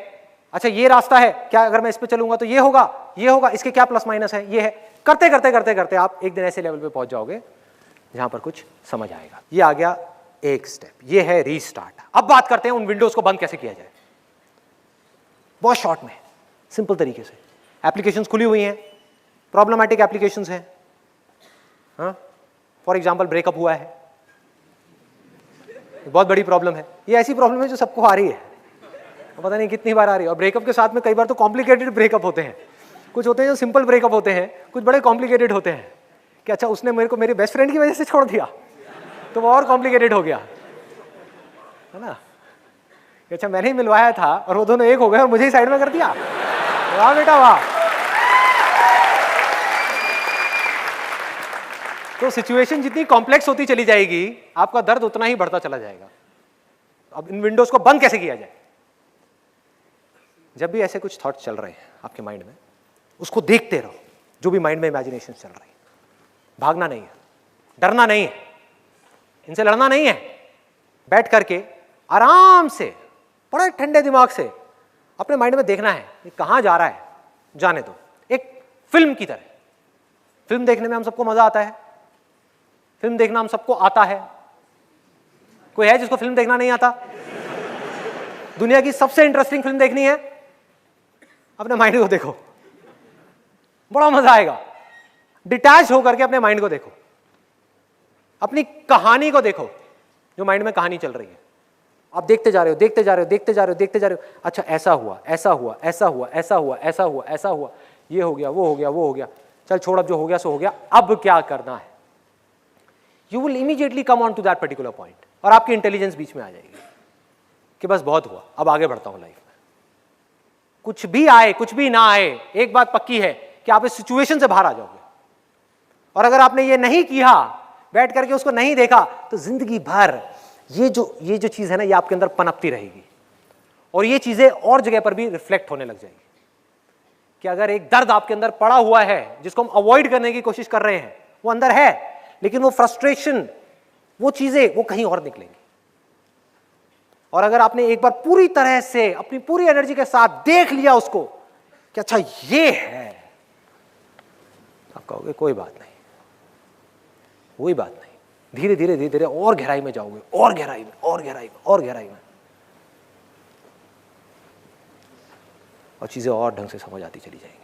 अच्छा ये रास्ता है, क्या अगर मैं इस पे चलूंगा तो ये होगा, इसके क्या प्लस माइनस है, ये है। करते करते करते करते आप एक दिन ऐसे लेवल पे पहुंच जाओगे जहां पर कुछ समझ आएगा। ये आ गया एक स्टेप, ये है रीस्टार्ट। अब बात करते हैं उन विंडोज को बंद कैसे किया जाए, बहुत शॉर्ट में, सिंपल तरीके से। एप्लीकेशंस खुली हुई हैं, प्रॉब्लमैटिक एप्लीकेशंस हैं। हाँ, फॉर एग्जांपल ब्रेकअप हुआ है, बहुत बड़ी प्रॉब्लम है। ये ऐसी प्रॉब्लम है जो सबको आ रही है, पता नहीं कितनी बार आ रही है। और ब्रेकअप के साथ में कई बार तो कॉम्प्लिकेटेड ब्रेकअप होते हैं, कुछ होते हैं जो सिंपल ब्रेकअप होते हैं, कुछ बड़े कॉम्प्लिकेटेड होते हैं कि अच्छा उसने मेरे को मेरे बेस्ट फ्रेंड की वजह से छोड़ दिया, तो वो और कॉम्प्लिकेटेड हो गया, है ना। अच्छा मैंने ही मिलवाया था और वो दोनों एक हो गए और मुझे ही साइड में कर दिया। वाह बेटा वाह। तो सिचुएशन जितनी कॉम्प्लेक्स होती चली जाएगी, आपका दर्द उतना ही बढ़ता चला जाएगा। अब इन विंडोज को बंद कैसे किया जाए? जब भी ऐसे कुछ थॉट चल रहे हैं आपके माइंड में, उसको देखते रहो, जो भी माइंड में इमेजिनेशन चल रही है। भागना नहीं है, डरना नहीं है, इनसे लड़ना नहीं है। बैठ करके आराम से, बड़े ठंडे दिमाग से अपने माइंड में देखना है ये कहां जा रहा है, जाने दो। एक फिल्म की तरह। फिल्म देखने में हम सबको मजा आता है, फिल्म देखना हम सबको आता है। कोई है जिसको फिल्म देखना नहीं आता? दुनिया की सबसे इंटरेस्टिंग फिल्म देखनी है, अपने माइंड को देखो, बड़ा मजा आएगा। डिटैच होकर के अपने माइंड को देखो, अपनी कहानी को देखो, जो माइंड में कहानी चल रही है, आप देखते जा रहे हो, देखते जा रहे हो, देखते जा रहे हो, देखते जा रहे हो, अच्छा ऐसा हुआ, ऐसा हुआ, ऐसा हुआ, ऐसा हुआ, ऐसा हुआ, ऐसा हुआ, ये हो गया, वो हो गया, वो हो गया, चल छोड़, अब जो हो गया सो हो गया, अब क्या करना है। You will immediately come on to that particular point, और आपकी इंटेलिजेंस बीच में आ जाएगी कि बस बहुत हुआ, अब आगे बढ़ता हूं लाइफ में। कुछ भी आए कुछ भी ना आए, एक बात पक्की है कि आप इस सिचुएशन से बाहर आ जाओगे। और अगर आपने ये नहीं किया, बैठ करके उसको नहीं देखा, तो जिंदगी भर ये जो चीज है ना, ये आपके अंदर पनपती रहेगी, और ये चीजें और जगह पर भी रिफ्लेक्ट होने लग जाएगी कि अगर एक दर्द आपके अंदर पड़ा हुआ है जिसको हम अवॉइड करने की कोशिश कर रहे हैं, वो अंदर है, लेकिन वो फ्रस्ट्रेशन, वो चीजें वो कहीं और निकलेंगी। और अगर आपने एक बार पूरी तरह से अपनी पूरी एनर्जी के साथ देख लिया उसको कि अच्छा ये है, आप कहोगे कोई बात नहीं, कोई बात नहीं, धीरे धीरे धीरे धीरे और गहराई में जाओगे, और गहराई में, और गहराई में, और गहराई में, और चीजें और ढंग से समझ आती चली जाएंगी।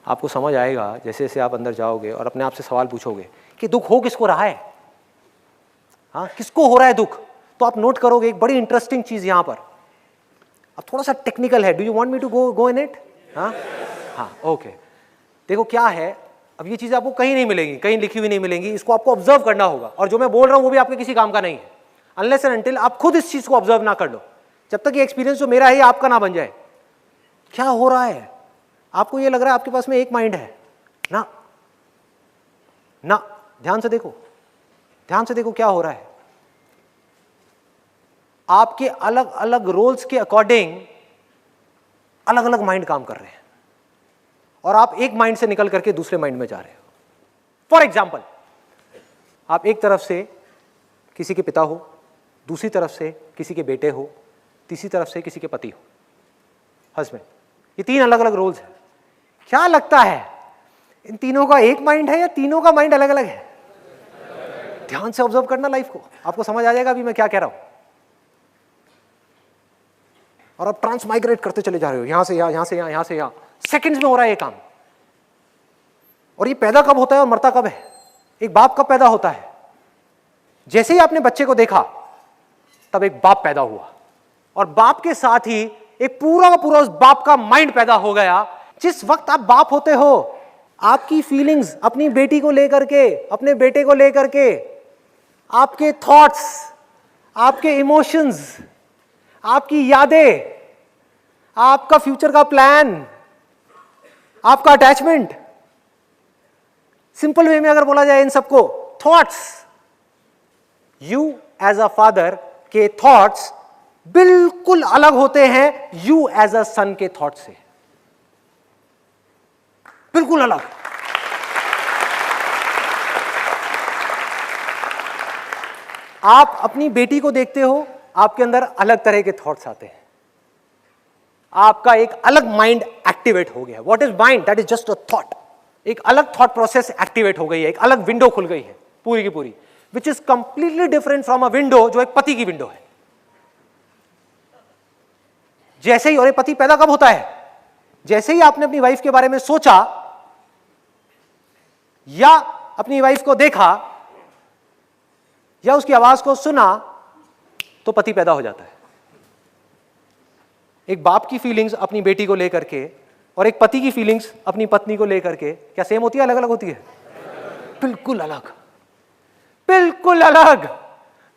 आपको समझ आएगा जैसे जैसे आप अंदर जाओगे और अपने आप से सवाल पूछोगे कि दुख हो किसको रहा है, हाँ किसको हो रहा है दुख, तो आप नोट करोगे एक बड़ी इंटरेस्टिंग चीज यहां पर। अब थोड़ा सा टेक्निकल है, do you want me to go in it? हाँ ओके। देखो क्या है, अब ये चीजें आपको कहीं नहीं मिलेंगी, कहीं लिखी हुई नहीं मिलेंगी, इसको आपको ऑब्जर्व करना होगा, और जो मैं बोल रहा हूं वो भी आपके किसी काम का नहीं है अनलेस एंड अनटिल आप खुद इस चीज को ऑब्जर्व ना कर लो। जब तक ये एक्सपीरियंस जो मेरा है ये आपका ना बन जाए। क्या हो रहा है, आपको ये लग रहा है आपके पास में एक माइंड है ना, ना ध्यान से देखो, ध्यान से देखो क्या हो रहा है। आपके अलग अलग रोल्स के अकॉर्डिंग अलग अलग माइंड काम कर रहे हैं, और आप एक माइंड से निकल करके दूसरे माइंड में जा रहे हो। फॉर एग्जाम्पल, आप एक तरफ से किसी के पिता हो, दूसरी तरफ से किसी के बेटे हो, तीसरी तरफ से किसी के पति हो, हस्बैंड। ये तीन अलग अलग रोल्स हैं। क्या लगता है इन तीनों का एक माइंड है या तीनों का माइंड अलग अलग है? ध्यान से ऑब्जर्व करना लाइफ को, आपको समझ आ जाएगा अभी मैं क्या कह रहा हूं। और आप ट्रांसमाइग्रेट करते चले जा रहे हो, यहां से यहां, यहां से यहां, यहां से यहां, सेकंड्स में हो रहा है ये काम। और ये पैदा कब होता है और मरता कब है? एक बाप कब पैदा होता है? जैसे ही आपने बच्चे को देखा तब एक बाप पैदा हुआ, और बाप के साथ ही एक पूरा का पूरा उस बाप का माइंड पैदा हो गया। जिस वक्त आप बाप होते हो, आपकी फीलिंग्स अपनी बेटी को लेकर के, अपने बेटे को लेकर के, आपके थॉट्स, आपके इमोशंस, आपकी यादें, आपका फ्यूचर का प्लान, आपका अटैचमेंट, सिंपल वे में अगर बोला जाए इन सबको, thoughts, you as a father के थॉट्स बिल्कुल अलग होते हैं यू एज अ सन के थॉट से, बिल्कुल अलग। आप अपनी बेटी को देखते हो, आपके अंदर अलग तरह के थॉट्स आते हैं, आपका एक अलग माइंड एक्टिवेट हो गया। What is mind? That is just a thought. एक अलग थॉट प्रोसेस एक्टिवेट हो गई है, एक अलग विंडो खुल गई है पूरी की पूरी, which is completely different from a window जो एक पति की विंडो है। जैसे ही, और एक पति पैदा कब होता है? जैसे ही आपने अपनी वाइफ के बारे में सोचा या अपनी वाइफ को देखा या उसकी आवाज को सुना, तो पति पैदा हो जाता है। एक बाप की फीलिंग्स अपनी बेटी को लेकर के और एक पति की फीलिंग्स अपनी पत्नी को लेकर के क्या सेम होती है, अलग अलग होती है? बिल्कुल अलग, बिल्कुल अलग,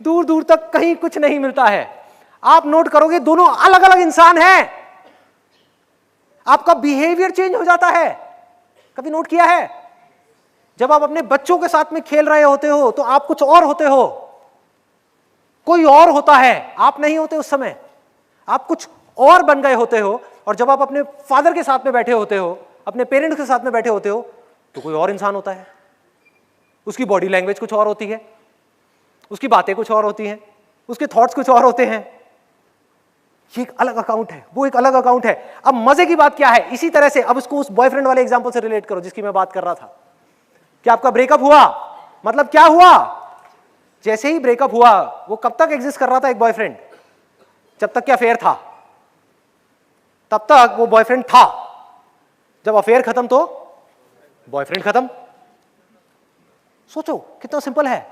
दूर दूर तक कहीं कुछ नहीं मिलता है। आप नोट करोगे दोनों अलग अलग इंसान हैं, आपका बिहेवियर चेंज हो जाता है। कभी नोट किया है? जब आप अपने बच्चों के साथ में खेल रहे होते हो तो आप कुछ और होते हो, कोई और होता है, आप नहीं होते उस समय, आप कुछ और बन गए होते हो। और जब आप अपने फादर के साथ में बैठे होते हो, अपने पेरेंट्स के साथ में बैठे होते हो, तो कोई और इंसान होता है, उसकी बॉडी लैंग्वेज कुछ और होती है, उसकी बातें कुछ और होती हैं, उसके थॉट्स कुछ और होते हैं। ये एक अलग अकाउंट है, वो एक अलग अकाउंट है। अब मजे की बात क्या है, इसी तरह से अब इसको उस बॉयफ्रेंड वाले एग्जांपल से रिलेट करो जिसकी मैं बात कर रहा था कि आपका ब्रेकअप हुआ, मतलब क्या हुआ? जैसे ही ब्रेकअप हुआ, वो कब तक एग्जिस्ट कर रहा था एक बॉयफ्रेंड? जब तक क्या अफेयर था तब तक वो बॉयफ्रेंड था। जब अफेयर खत्म तो बॉयफ्रेंड खत्म। सोचो कितना सिंपल है।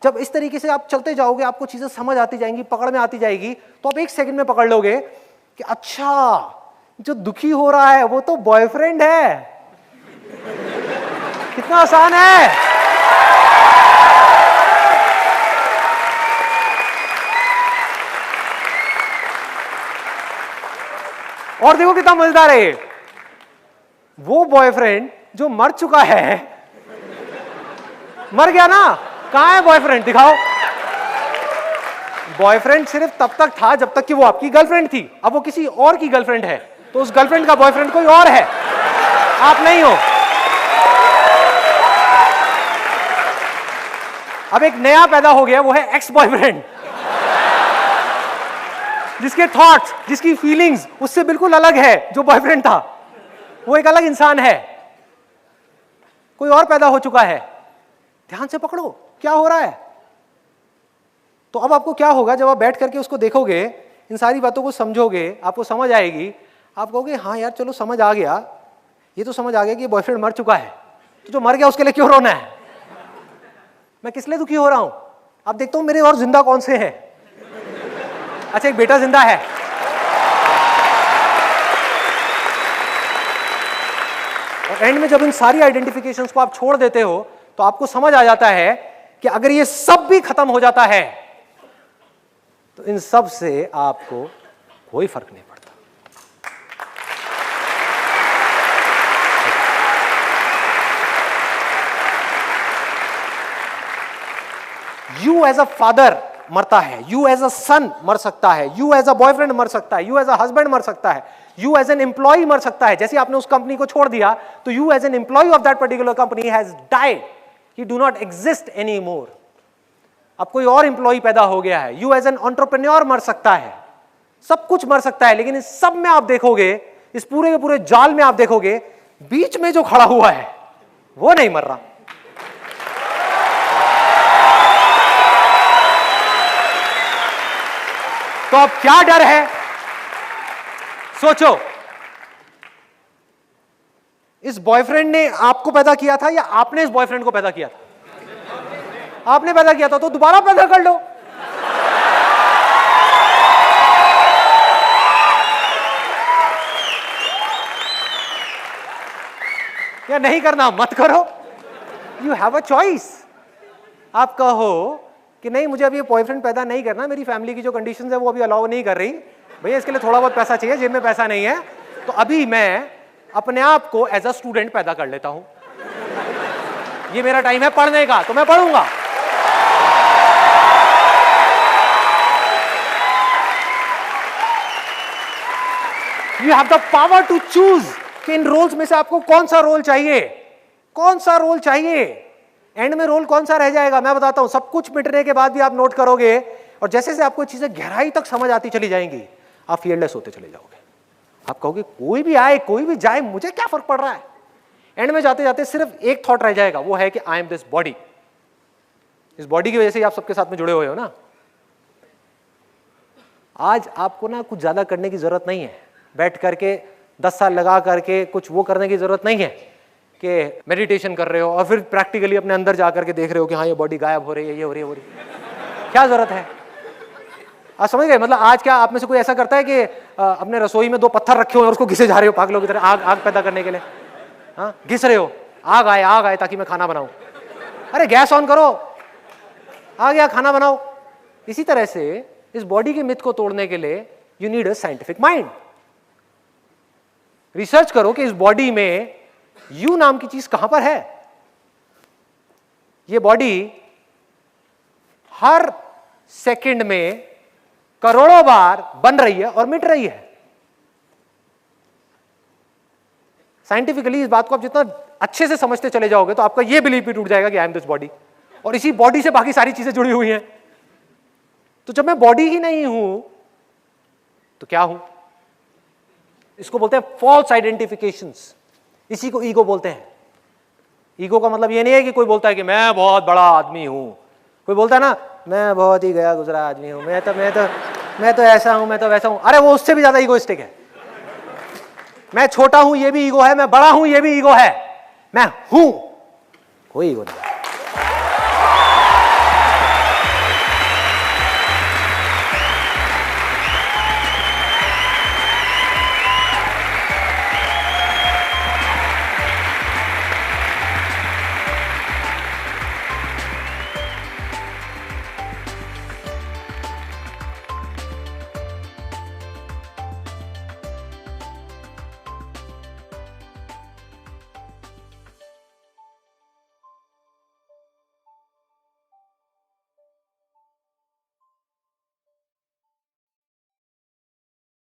जब इस तरीके से आप चलते जाओगे, आपको चीजें समझ आती जाएंगी, पकड़ में आती जाएगी, तो आप 1 सेकंड में पकड़ लोगे कि अच्छा जो दुखी हो रहा है वो तो बॉयफ्रेंड है। कितना आसान है। और देखो कितना मजेदार है, वो बॉयफ्रेंड जो मर चुका है, मर गया ना, कहां है बॉयफ्रेंड, दिखाओ। बॉयफ्रेंड सिर्फ तब तक था जब तक कि वो आपकी गर्लफ्रेंड थी। अब वो किसी और की गर्लफ्रेंड है, तो उस गर्लफ्रेंड का बॉयफ्रेंड कोई और है, आप नहीं हो। अब एक नया पैदा हो गया, वो है एक्स बॉयफ्रेंड, जिसके थॉट्स, जिसकी फीलिंग्स उससे बिल्कुल अलग है जो बॉयफ्रेंड था। वो एक अलग इंसान है, कोई और पैदा हो चुका है। ध्यान से पकड़ो क्या हो रहा है। तो अब आपको क्या होगा, जब आप बैठ करके उसको देखोगे, इन सारी बातों को समझोगे, आपको समझ आएगी, आप कहोगे हाँ यार चलो समझ आ गया, ये तो समझ आ गया कि बॉयफ्रेंड मर चुका है, तो जो मर गया उसके लिए क्यों रोना है, मैं किस लिए दुखी हो रहा हूं। अब देखता हूं मेरे और जिंदा कौन से हैं। अच्छा एक बेटा जिंदा है। और एंड में जब इन सारी आइडेंटिफिकेशंस को आप छोड़ देते हो, तो आपको समझ आ जाता है कि अगर ये सब भी खत्म हो जाता है तो इन सब से आपको कोई फर्क नहीं पड़ता। यू एज अ फादर मरता है, यू एज अ सन मर सकता है, यू एज अ बॉयफ्रेंड मर सकता है, यू एज अ हस्बैंड मर सकता है, यू एज एन एम्प्लॉय मर सकता है। जैसे आपने उस कंपनी को छोड़ दिया तो you as an employee of that particular company has died, he do not exist any more. अब कोई और एम्प्लॉय पैदा हो गया है। यू एज एन एंटरप्रेन्योर मर सकता है, सब कुछ मर सकता है, लेकिन इस सब में आप देखोगे, इस पूरे के पूरे जाल में आप देखोगे, बीच में जो खड़ा हुआ है वो नहीं मर रहा। तो अब क्या डर है, सोचो। इस बॉयफ्रेंड ने आपको पैदा किया था या आपने इस बॉयफ्रेंड को पैदा किया था? आपने पैदा किया था, तो दोबारा पैदा कर लो। या नहीं करना मत करो, यू हैव अ चॉइस। आप कहो कि नहीं मुझे अभी ये बॉयफ्रेंड पैदा नहीं करना, मेरी फैमिली की जो कंडीशंस है वो अभी अलाउ नहीं कर रही, भैया इसके लिए थोड़ा बहुत पैसा चाहिए, जेब में पैसा नहीं है, तो अभी मैं अपने आप को एज अ स्टूडेंट पैदा कर लेता हूं। ये मेरा टाइम है पढ़ने का, तो मैं पढ़ूंगा। You have the power to choose कि इन रोल्स में से आपको कौन सा रोल चाहिए, कौन सा रोल चाहिए। एंड में रोल कौन सा रह जाएगा मैं बताता हूं। सब कुछ मिटने के बाद भी आप नोट करोगे, और जैसे जैसे आपको चीजें गहराई तक समझ आती चली जाएंगी, आप फियरलेस होते चले जाओगे। आप कहोगे कोई भी आए कोई भी जाए, मुझे क्या फर्क पड़ रहा है। एंड में जाते जाते सिर्फ एक थॉट रह जाएगा, वो है कि आई एम दिस बॉडी। इस बॉडी की वजह से आप सबके साथ में जुड़े हुए हो ना। आज आपको ना कुछ ज्यादा करने की जरूरत नहीं है, बैठ करके 10 साल लगा करके कुछ वो करने की जरूरत नहीं है कि मेडिटेशन कर रहे हो और फिर प्रैक्टिकली अपने अंदर जाकर के देख रहे हो कि हाँ ये बॉडी गायब हो रही है, ये हो रही है, हो रही है। क्या जरूरत है। आप समझ गए। मतलब आज क्या आप में से कोई ऐसा करता है कि अपने रसोई में 2 पत्थर रखे हो और उसको घिसे जा रहे हो पागलों की तरह, आग पैदा करने के लिए। हाँ घिस रहे हो, आग आए ताकि मैं खाना बनाऊं। अरे गैस ऑन करो, आ गया खाना बनाओ। इसी तरह से इस बॉडी के मिथ को तोड़ने के लिए you need a scientific mind. Research करो कि इस बॉडी में यू नाम की चीज कहां पर है। ये बॉडी हर सेकंड में करोड़ों बार बन रही है और मिट रही है। साइंटिफिकली इस बात को आप जितना अच्छे से समझते चले जाओगे तो आपका यह बिलीफ भी टूट जाएगा कि आई एम दिस बॉडी, और इसी बॉडी से बाकी सारी चीजें जुड़ी हुई हैं। तो जब मैं बॉडी ही नहीं हूं तो क्या हूं। इसको बोलते हैं फॉल्स आइडेंटिफिकेशंस। इसी को ईगो बोलते हैं। ईगो का मतलब ये नहीं है कि कोई बोलता है कि मैं बहुत बड़ा आदमी हूं। कोई बोलता है ना मैं बहुत ही गया गुजरा आदमी हूं, मैं तो ऐसा हूं, मैं तो वैसा हूं। अरे वो उससे भी ज्यादा ईगोइस्टिक है। मैं छोटा हूं ये भी ईगो है, मैं बड़ा हूं ये भी ईगो है, मैं हूं कोई ईगो नहीं।